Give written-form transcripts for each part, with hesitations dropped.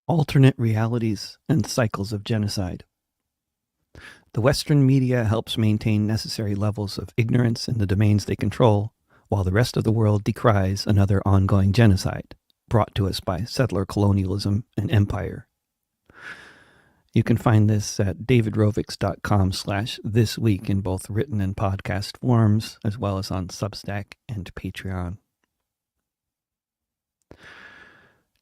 Alternate realities and cycles of genocide. The Western media helps maintain necessary levels of ignorance in the domains they control, while the rest of the world decries another ongoing genocide brought to us by settler colonialism and empire. You can find this at davidrovics.com/thisweek in both written and podcast forms, as well as on Substack and Patreon.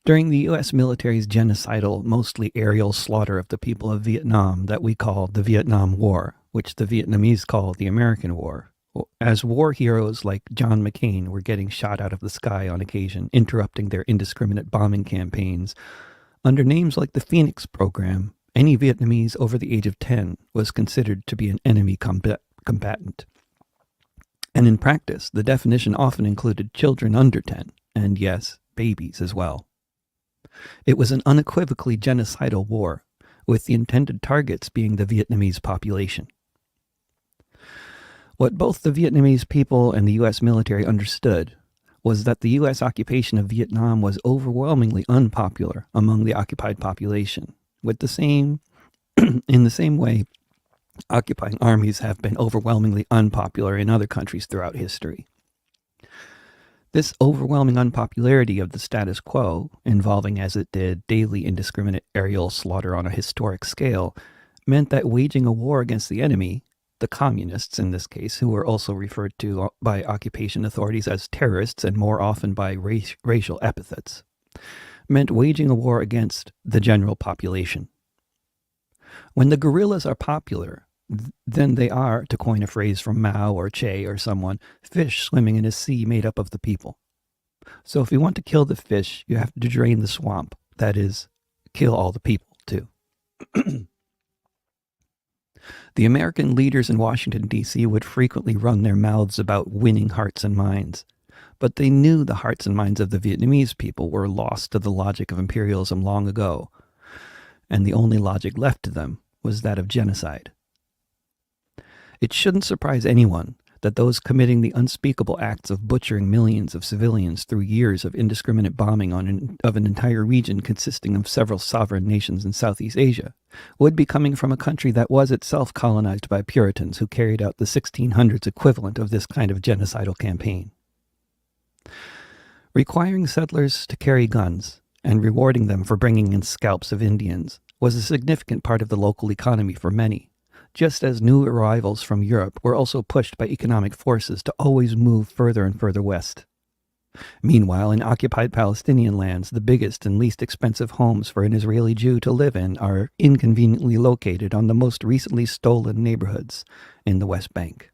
During the U.S. military's genocidal, mostly aerial slaughter of the people of Vietnam that we call the Vietnam War, which the Vietnamese call the American War, as war heroes like John McCain were getting shot out of the sky on occasion, interrupting their indiscriminate bombing campaigns, under names like the Phoenix Program, any Vietnamese over the age of 10 was considered to be an enemy combatant. And in practice, the definition often included children under 10, and yes, babies as well. It was an unequivocally genocidal war, with the intended targets being the Vietnamese population. What both the Vietnamese people and the U.S. military understood was that the U.S. occupation of Vietnam was overwhelmingly unpopular among the occupied population, in the same way occupying armies have been overwhelmingly unpopular in other countries throughout history. This overwhelming unpopularity of the status quo, involving as it did daily indiscriminate aerial slaughter on a historic scale, meant that waging a war against the enemy, the communists in this case, who were also referred to by occupation authorities as terrorists and more often by racial epithets, meant waging a war against the general population. When the guerrillas are popular, then they are, to coin a phrase from Mao or Che or someone, fish swimming in a sea made up of the people. So if you want to kill the fish, you have to drain the swamp. That is, kill all the people, too. The American leaders in Washington, D.C. would frequently run their mouths about winning hearts and minds, but they knew the hearts and minds of the Vietnamese people were lost to the logic of imperialism long ago, and the only logic left to them was that of genocide. It shouldn't surprise anyone that those committing the unspeakable acts of butchering millions of civilians through years of indiscriminate bombing of an entire region consisting of several sovereign nations in Southeast Asia would be coming from a country that was itself colonized by Puritans who carried out the 1600s equivalent of this kind of genocidal campaign. Requiring settlers to carry guns and rewarding them for bringing in scalps of Indians was a significant part of the local economy for many, just as new arrivals from Europe were also pushed by economic forces to always move further and further west. Meanwhile, in occupied Palestinian lands, the biggest and least expensive homes for an Israeli Jew to live in are inconveniently located on the most recently stolen neighborhoods in the West Bank.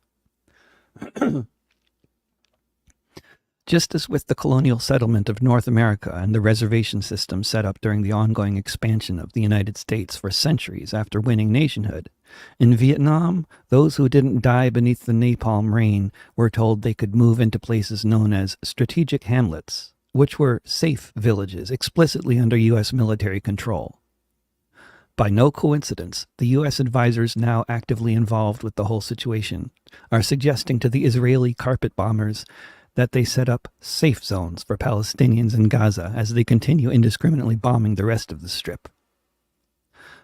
Just as with the colonial settlement of North America and the reservation system set up during the ongoing expansion of the United States for centuries after winning nationhood, in Vietnam, those who didn't die beneath the napalm rain were told they could move into places known as strategic hamlets, which were safe villages explicitly under U.S. military control. By no coincidence, the U.S. advisors now actively involved with the whole situation are suggesting to the Israeli carpet bombers that they set up safe zones for Palestinians in Gaza as they continue indiscriminately bombing the rest of the Strip.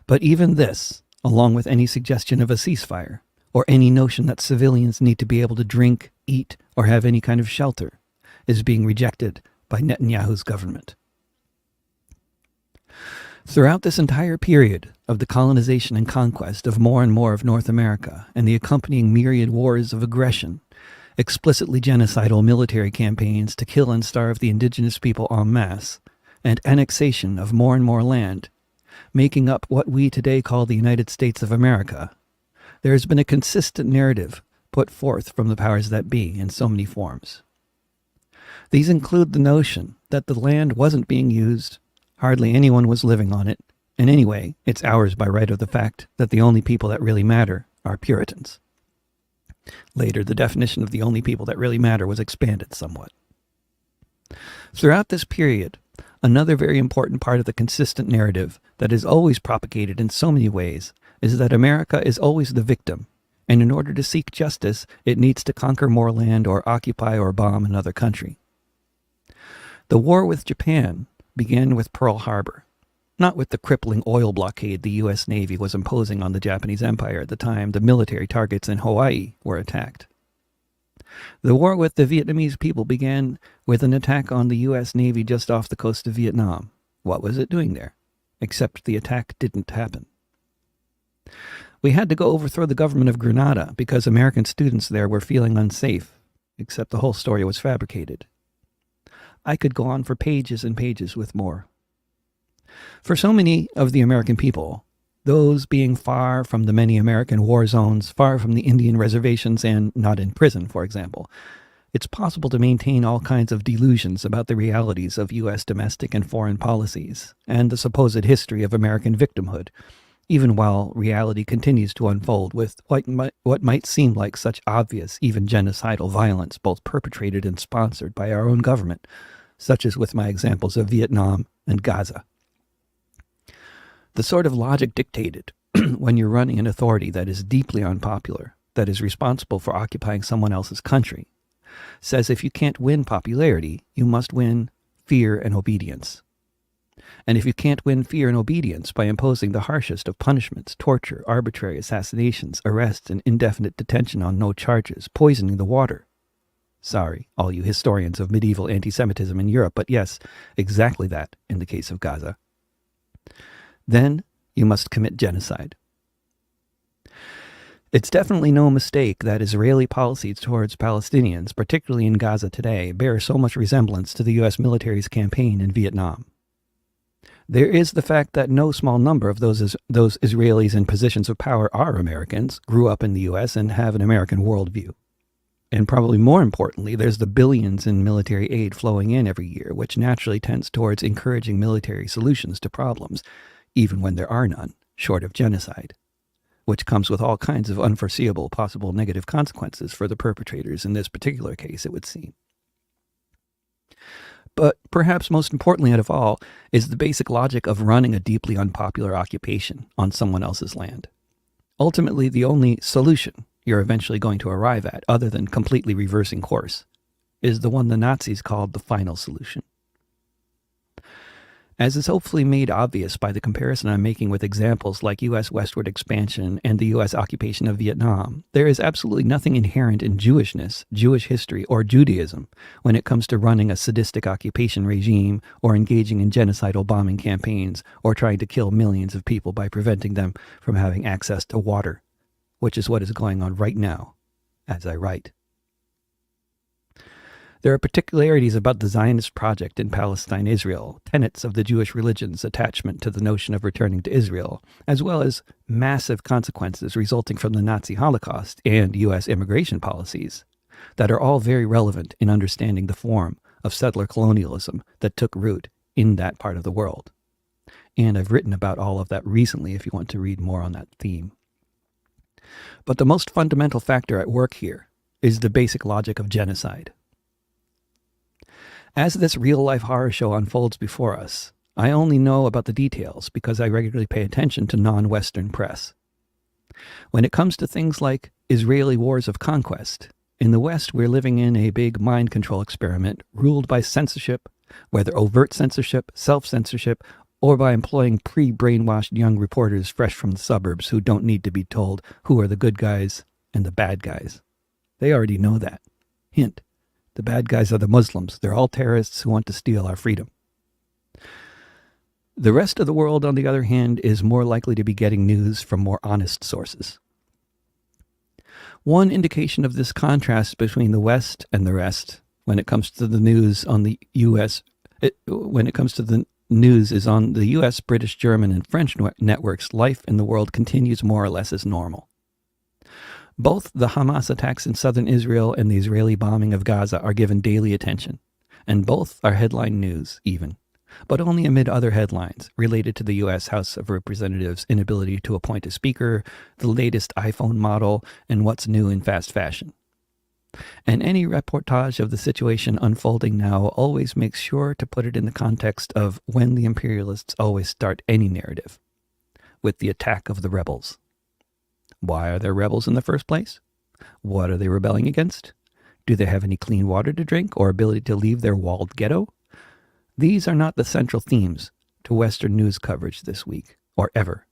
But even this, along with any suggestion of a ceasefire, or any notion that civilians need to be able to drink, eat, or have any kind of shelter, is being rejected by Netanyahu's government. Throughout this entire period of the colonization and conquest of more and more of North America and the accompanying myriad wars of aggression, explicitly genocidal military campaigns to kill and starve the indigenous people en masse, and annexation of more and more land, making up what we today call the United States of America, there has been a consistent narrative put forth from the powers that be in so many forms. These include the notion that the land wasn't being used, hardly anyone was living on it, and anyway, it's ours by right of the fact that the only people that really matter are Puritans. Later, the definition of the only people that really matter was expanded somewhat. Throughout this period, another very important part of the consistent narrative that is always propagated in so many ways is that America is always the victim, and in order to seek justice, it needs to conquer more land or occupy or bomb another country. The war with Japan began with Pearl Harbor, not with the crippling oil blockade the U.S. Navy was imposing on the Japanese Empire at the time the military targets in Hawaii were attacked. The war with the Vietnamese people began with an attack on the U.S. Navy just off the coast of Vietnam. What was it doing there? Except the attack didn't happen. We had to go overthrow the government of Grenada because American students there were feeling unsafe, except the whole story was fabricated. I could go on for pages and pages with more. For so many of the American people, those being far from the many American war zones, far from the Indian reservations, and not in prison, for example, it's possible to maintain all kinds of delusions about the realities of U.S. domestic and foreign policies, and the supposed history of American victimhood, even while reality continues to unfold with what might seem like such obvious, even genocidal violence, both perpetrated and sponsored by our own government, such as with my examples of Vietnam and Gaza. The sort of logic dictated when you're running an authority that is deeply unpopular, that is responsible for occupying someone else's country, says if you can't win popularity, you must win fear and obedience. And if you can't win fear and obedience by imposing the harshest of punishments, torture, arbitrary assassinations, arrests, and indefinite detention on no charges, poisoning the water. Sorry, all you historians of medieval anti-Semitism in Europe, but yes, exactly that in the case of Gaza. Then you must commit genocide. It's definitely no mistake that Israeli policies towards Palestinians, particularly in Gaza today, bear so much resemblance to the U.S. military's campaign in Vietnam. There is the fact that no small number of those Israelis in positions of power are Americans, grew up in the U.S., and have an American worldview. And probably more importantly, there's the billions in military aid flowing in every year, which naturally tends towards encouraging military solutions to problems, even when there are none, short of genocide, which comes with all kinds of unforeseeable possible negative consequences for the perpetrators in this particular case, it would seem. But perhaps most importantly out of all is the basic logic of running a deeply unpopular occupation on someone else's land. Ultimately, the only solution you're eventually going to arrive at, other than completely reversing course, is the one the Nazis called the final solution. As is hopefully made obvious by the comparison I'm making with examples like U.S. westward expansion and the U.S. occupation of Vietnam, there is absolutely nothing inherent in Jewishness, Jewish history, or Judaism when it comes to running a sadistic occupation regime or engaging in genocidal bombing campaigns or trying to kill millions of people by preventing them from having access to water, which is what is going on right now as I write. There are particularities about the Zionist project in Palestine, Israel, tenets of the Jewish religion's attachment to the notion of returning to Israel, as well as massive consequences resulting from the Nazi Holocaust and U.S. immigration policies, that are all very relevant in understanding the form of settler colonialism that took root in that part of the world. And I've written about all of that recently if you want to read more on that theme. But the most fundamental factor at work here is the basic logic of genocide. As this real-life horror show unfolds before us, I only know about the details because I regularly pay attention to non-Western press. When it comes to things like Israeli wars of conquest, in the West we're living in a big mind control experiment ruled by censorship, whether overt censorship, self-censorship, or by employing pre-brainwashed young reporters fresh from the suburbs who don't need to be told who are the good guys and the bad guys. They already know that. Hint. The bad guys are the Muslims. They're all terrorists who want to steal our freedom. The rest of the world, on the other hand, is more likely to be getting news from more honest sources. One indication of this contrast between the West and the rest, when it comes to the news on the U.S., is on the U.S., British, German, and French networks. Life in the world continues more or less as normal. Both the Hamas attacks in southern Israel and the Israeli bombing of Gaza are given daily attention, and both are headline news even, but only amid other headlines related to the U.S. House of Representatives' inability to appoint a speaker, the latest iPhone model, and what's new in fast fashion. And any reportage of the situation unfolding now always makes sure to put it in the context of when the imperialists always start any narrative, with the attack of the rebels. Why are there rebels in the first place? What are they rebelling against? Do they have any clean water to drink or ability to leave their walled ghetto? These are not the central themes to Western news coverage this week, or ever.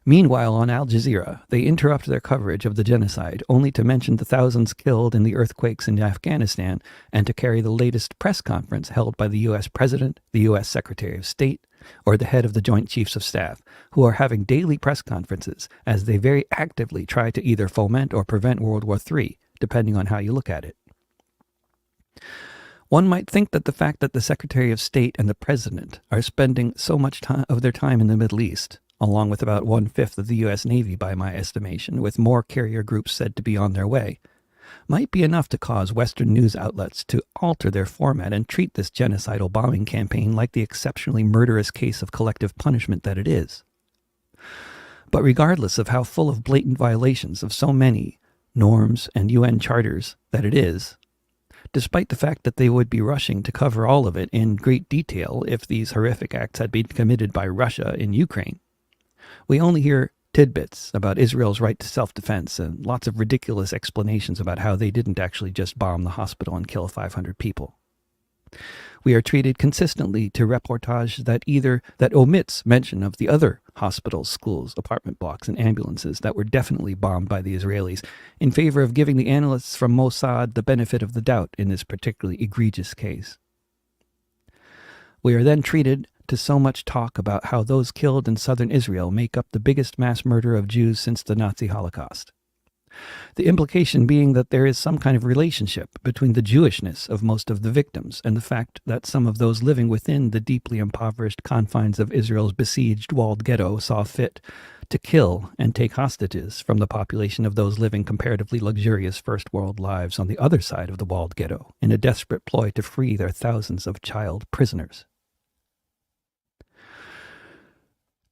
Meanwhile, on Al Jazeera, they interrupt their coverage of the genocide only to mention the thousands killed in the earthquakes in Afghanistan and to carry the latest press conference held by the U.S. President, the U.S. Secretary of State, or the head of the Joint Chiefs of Staff, who are having daily press conferences as they very actively try to either foment or prevent World War III, depending on how you look at it. One might think that the fact that the Secretary of State and the President are spending so much of their time in the Middle East, along with about 1/5 of the U.S. Navy by my estimation, with more carrier groups said to be on their way, might be enough to cause Western news outlets to alter their format and treat this genocidal bombing campaign like the exceptionally murderous case of collective punishment that it is. But regardless of how full of blatant violations of so many norms and UN charters that it is, despite the fact that they would be rushing to cover all of it in great detail if these horrific acts had been committed by Russia in Ukraine, we only hear tidbits about Israel's right to self-defense and lots of ridiculous explanations about how they didn't actually just bomb the hospital and kill 500 people. We are treated consistently to reportage that omits mention of the other hospitals, schools, apartment blocks, and ambulances that were definitely bombed by the Israelis, in favor of giving the analysts from Mossad the benefit of the doubt in this particularly egregious case. We are then treated to so much talk about how those killed in southern Israel make up the biggest mass murder of Jews since the Nazi Holocaust. The implication being that there is some kind of relationship between the Jewishness of most of the victims and the fact that some of those living within the deeply impoverished confines of Israel's besieged walled ghetto saw fit to kill and take hostages from the population of those living comparatively luxurious first world lives on the other side of the walled ghetto in a desperate ploy to free their thousands of child prisoners.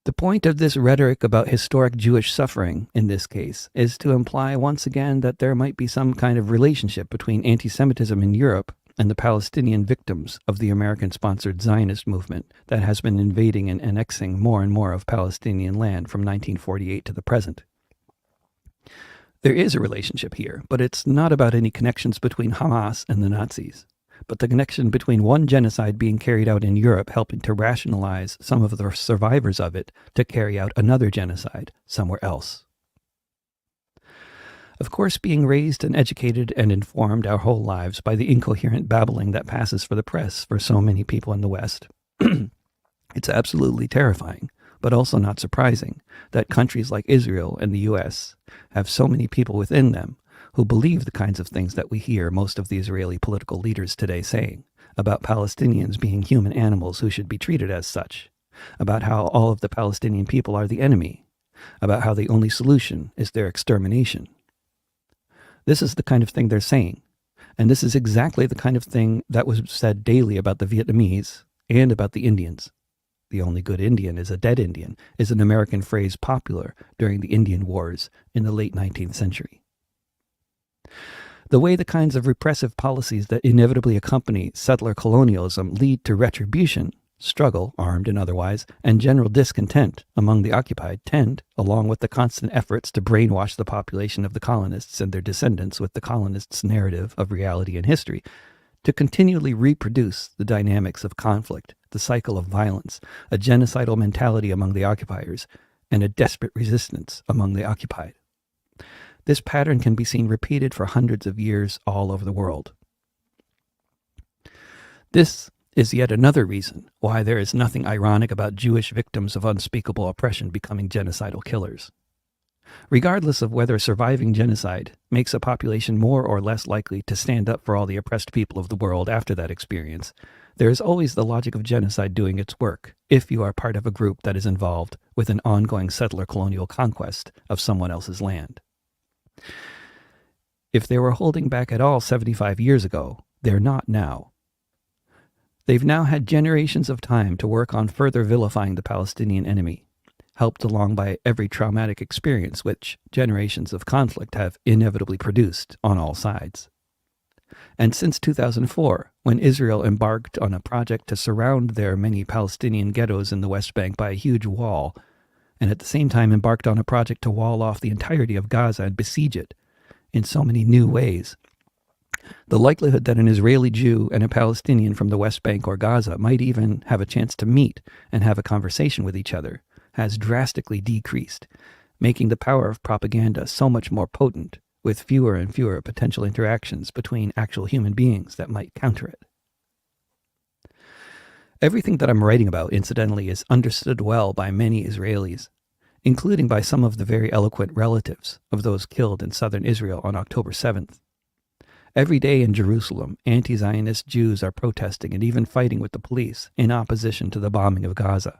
The point of this rhetoric about historic Jewish suffering, in this case, is to imply once again that there might be some kind of relationship between anti-Semitism in Europe and the Palestinian victims of the American-sponsored Zionist movement that has been invading and annexing more and more of Palestinian land from 1948 to the present. There is a relationship here, but it's not about any connections between Hamas and the Nazis, but the connection between one genocide being carried out in Europe helping to rationalize some of the survivors of it to carry out another genocide somewhere else. Of course, being raised and educated and informed our whole lives by the incoherent babbling that passes for the press for so many people in the West, it's absolutely terrifying, but also not surprising, that countries like Israel and the U.S. have so many people within them who believe the kinds of things that we hear most of the Israeli political leaders today saying, about Palestinians being human animals who should be treated as such, about how all of the Palestinian people are the enemy, about how the only solution is their extermination. This is the kind of thing they're saying, and this is exactly the kind of thing that was said daily about the Vietnamese and about the Indians. The only good Indian is a dead Indian is an American phrase popular during the Indian Wars in the late 19th century. The way the kinds of repressive policies that inevitably accompany settler-colonialism lead to retribution, struggle, armed and otherwise, and general discontent among the occupied tend, along with the constant efforts to brainwash the population of the colonists and their descendants with the colonists' narrative of reality and history, to continually reproduce the dynamics of conflict, the cycle of violence, a genocidal mentality among the occupiers, and a desperate resistance among the occupied. This pattern can be seen repeated for hundreds of years all over the world. This is yet another reason why there is nothing ironic about Jewish victims of unspeakable oppression becoming genocidal killers. Regardless of whether surviving genocide makes a population more or less likely to stand up for all the oppressed people of the world after that experience, there is always the logic of genocide doing its work if you are part of a group that is involved with an ongoing settler colonial conquest of someone else's land. If they were holding back at all 75 years ago, they're not now. They've now had generations of time to work on further vilifying the Palestinian enemy, helped along by every traumatic experience which generations of conflict have inevitably produced on all sides. And since 2004, when Israel embarked on a project to surround their many Palestinian ghettos in the West Bank by a huge wall, and at the same time embarked on a project to wall off the entirety of Gaza and besiege it in so many new ways, The likelihood that an Israeli Jew and a Palestinian from the West Bank or Gaza might even have a chance to meet and have a conversation with each other has drastically decreased, making the power of propaganda so much more potent, with fewer and fewer potential interactions between actual human beings that might counter it. Everything that I'm writing about, incidentally, is understood well by many Israelis, including by some of the very eloquent relatives of those killed in southern Israel on October 7th. Every day in Jerusalem, anti-Zionist Jews are protesting and even fighting with the police in opposition to the bombing of Gaza.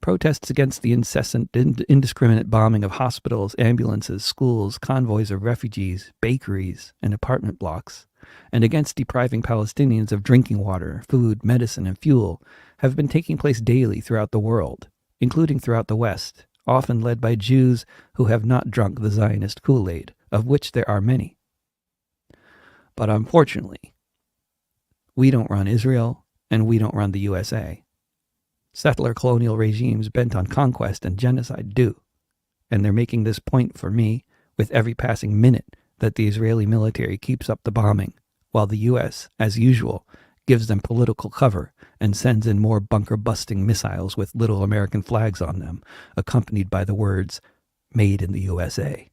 Protests against the incessant, indiscriminate bombing of hospitals, ambulances, schools, convoys of refugees, bakeries, and apartment blocks, and against depriving Palestinians of drinking water, food, medicine, and fuel have been taking place daily throughout the world, including throughout the West, often led by Jews who have not drunk the Zionist Kool-Aid, of which there are many. But unfortunately, we don't run Israel, and we don't run the USA. Settler colonial regimes bent on conquest and genocide do, and they're making this point for me with every passing minute that the Israeli military keeps up the bombing, while the US, as usual, gives them political cover and sends in more bunker-busting missiles with little American flags on them, accompanied by the words, "Made in the USA."